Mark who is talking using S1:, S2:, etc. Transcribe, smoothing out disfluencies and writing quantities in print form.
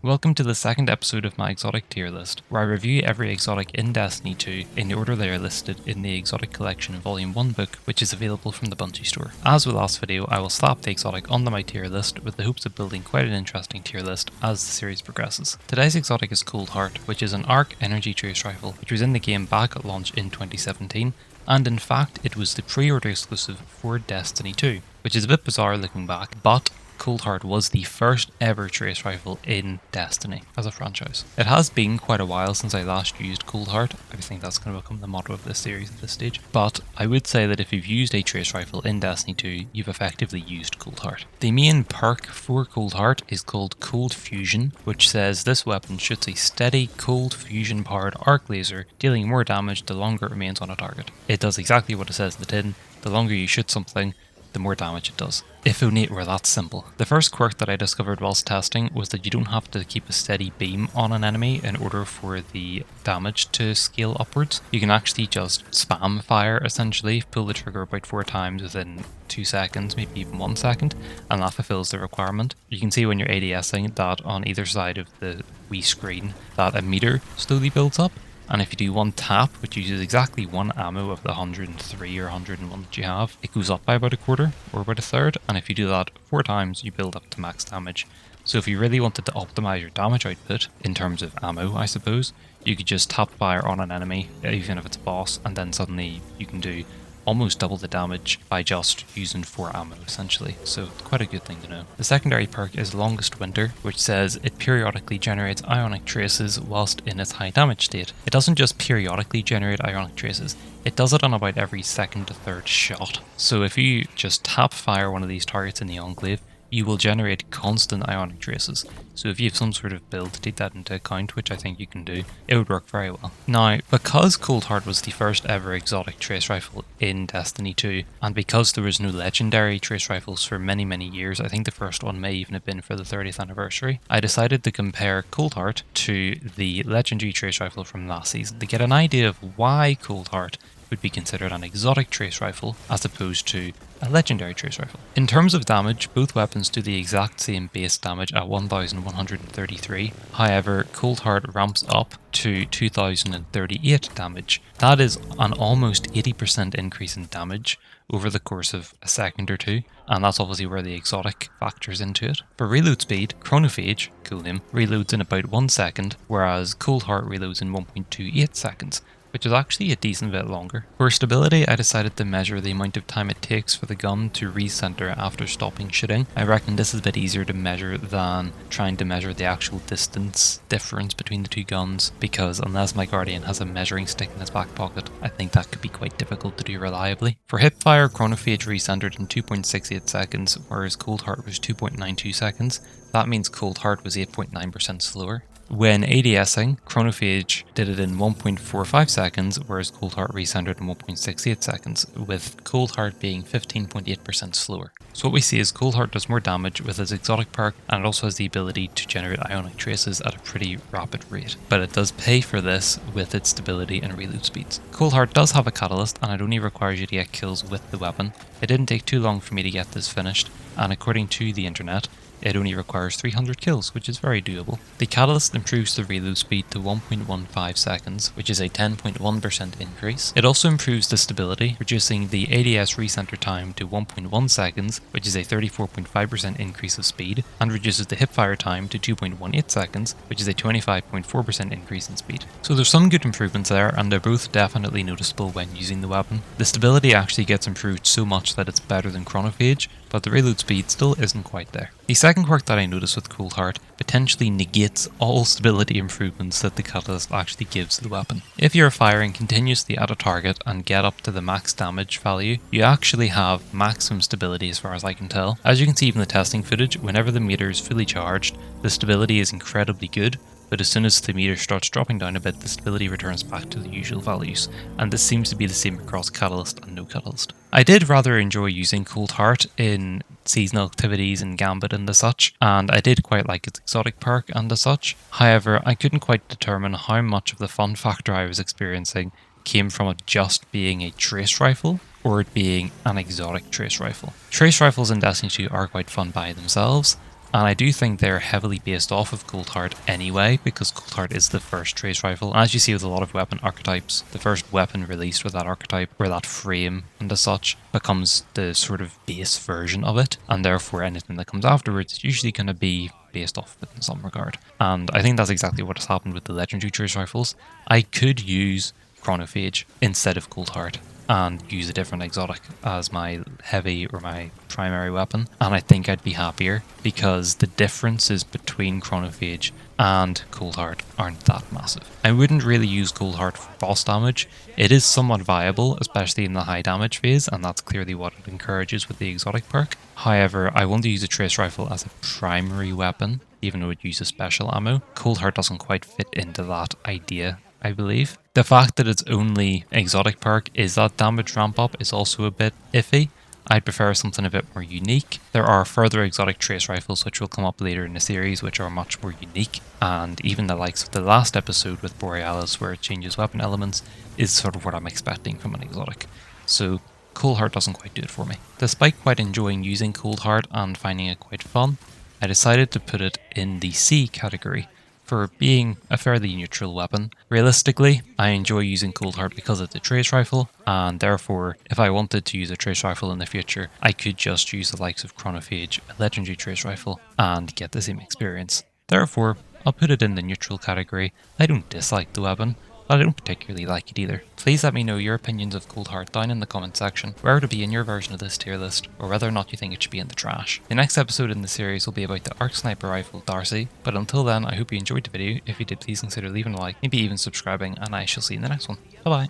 S1: Welcome to the second episode of my exotic tier list, where I review every exotic in Destiny 2 in the order they are listed in the Exotic Collection Volume 1 book, which is available from the Bungie store. As with last video, I will slap the exotic onto my tier list with the hopes of building quite an interesting tier list as the series progresses. Today's exotic is Coldheart, which is an Arc Energy Trace Rifle, which was in the game back at launch in 2017, and in fact it was the pre-order exclusive for Destiny 2, which is a bit bizarre looking back, but Coldheart was the first ever trace rifle in Destiny as a franchise. It has been quite a while since I last used Coldheart. I think that's going to become the motto of this series at this stage. But I would say that if you've used a trace rifle in Destiny 2, you've effectively used Coldheart. The main perk for Coldheart is called Cold Fusion, which says this weapon shoots a steady cold fusion powered arc laser, dealing more damage the longer it remains on a target. It does exactly what it says in the tin. The longer you shoot something, the more damage it does. If only it were that simple. The first quirk that I discovered whilst testing was that you don't have to keep a steady beam on an enemy in order for the damage to scale upwards. You can actually just spam fire essentially, pull the trigger about 4 times within 2 seconds, maybe even 1 second, and that fulfills the requirement. You can see when you're ADSing that on either side of the wee screen that a meter slowly builds up. And if you do one tap, which uses exactly one ammo of the 103 or 101 that you have, it goes up by about a quarter or about a third. And if you do that 4 times, you build up to max damage. So if you really wanted to optimize your damage output, in terms of ammo, I suppose, you could just tap fire on an enemy, even if it's a boss, and then suddenly you can do almost double the damage by just using 4 ammo essentially, so it's quite a good thing to know. The secondary perk is Longest Winter, which says it periodically generates ionic traces whilst in its high damage state. It doesn't just periodically generate ionic traces, it does it on about every second to third shot. So if you just tap fire one of these targets in the Enclave, you will generate constant ionic traces. So if you have some sort of build to take that into account, which I think you can do, it would work very well. Now, because Coldheart was the first ever exotic trace rifle in Destiny 2, and because there was no legendary trace rifles for many years, I think the first one may even have been for the 30th anniversary, I decided to compare Coldheart to the legendary trace rifle from last season to get an idea of why Coldheart would be considered an exotic trace rifle as opposed to a legendary trace rifle. In terms of damage, both weapons do the exact same base damage at 1133. However, Coldheart ramps up to 2038 damage. That is an almost 80% increase in damage over the course of a second or two, and that's obviously where the exotic factors into it. For reload speed, Chronophage, cool name, reloads in about 1 second, whereas Coldheart reloads in 1.28 seconds, which is actually a decent bit longer. For stability, I decided to measure the amount of time it takes for the gun to recenter after stopping shooting. I reckon this is a bit easier to measure than trying to measure the actual distance difference between the two guns, because unless my Guardian has a measuring stick in his back pocket, I think that could be quite difficult to do reliably. For hipfire, Chronophage recentered in 2.68 seconds, whereas Coldheart was 2.92 seconds. That means Coldheart was 8.9% slower. When ADSing, Chronophage did it in 1.45 seconds, whereas Coldheart recentered in 1.68 seconds, with Coldheart being 15.8% slower. So what we see is Coldheart does more damage with its exotic perk, and it also has the ability to generate ionic traces at a pretty rapid rate. But it does pay for this with its stability and reload speeds. Coldheart does have a catalyst, and it only requires you to get kills with the weapon. It didn't take too long for me to get this finished, and according to the internet, it only requires 300 kills, which is very doable. The catalyst improves the reload speed to 1.15 seconds, which is a 10.1% increase. It also improves the stability, reducing the ADS recenter time to 1.1 seconds, which is a 34.5% increase of speed, and reduces the hipfire time to 2.18 seconds, which is a 25.4% increase in speed. So there's some good improvements there, and they're both definitely noticeable when using the weapon. The stability actually gets improved so much that it's better than Chronophage, but the reload speed still isn't quite there. The second quirk that I noticed with Coldheart potentially negates all stability improvements that the catalyst actually gives the weapon. If you're firing continuously at a target and get up to the max damage value, you actually have maximum stability as far as I can tell. As you can see from the testing footage, whenever the meter is fully charged, the stability is incredibly good, but as soon as the meter starts dropping down a bit, the stability returns back to the usual values, and this seems to be the same across Catalyst and no Catalyst. I did rather enjoy using Coldheart in seasonal activities and Gambit and the such, and I did quite like its exotic perk and the such. However, I couldn't quite determine how much of the fun factor I was experiencing came from it just being a trace rifle or it being an exotic trace rifle. Trace rifles in Destiny 2 are quite fun by themselves, And I do think they're heavily based off of Coldheart anyway, because Coldheart is the first trace rifle. As you see with a lot of weapon archetypes, the first weapon released with that archetype, or that frame and as such, becomes the sort of base version of it, and therefore anything that comes afterwards is usually going to be based off of it in some regard. And I think that's exactly what has happened with the legendary trace rifles. I could use Chronophage instead of Coldheart and use a different exotic as my heavy or my primary weapon, and I think I'd be happier because the differences between Chronophage and Coldheart aren't that massive. I wouldn't really use Coldheart for boss damage. It is somewhat viable, especially in the high damage phase, and that's clearly what it encourages with the exotic perk. However, I want to use a trace rifle as a primary weapon, even though it uses special ammo. Coldheart doesn't quite fit into that idea, I believe. The fact that its only exotic perk is that damage ramp up is also a bit iffy. I'd prefer something a bit more unique. There are further exotic trace rifles which will come up later in the series which are much more unique, and even the likes of the last episode with Borealis where it changes weapon elements is sort of what I'm expecting from an exotic. So Coldheart doesn't quite do it for me. Despite quite enjoying using Coldheart and finding it quite fun, I decided to put it in the C category for being a fairly neutral weapon. Realistically, I enjoy using Coldheart because it's a trace rifle, and therefore, if I wanted to use a trace rifle in the future, I could just use the likes of Chronophage, a legendary trace rifle, and get the same experience. Therefore, I'll put it in the neutral category. I don't dislike the weapon, but I don't particularly like it either. Please let me know your opinions of Coldheart down in the comment section, where it would be in your version of this tier list, or whether or not you think it should be in the trash. The next episode in the series will be about the Arc Sniper Rifle Darcy, but until then I hope you enjoyed the video. If you did, please consider leaving a like, maybe even subscribing, and I shall see you in the next one. Bye bye.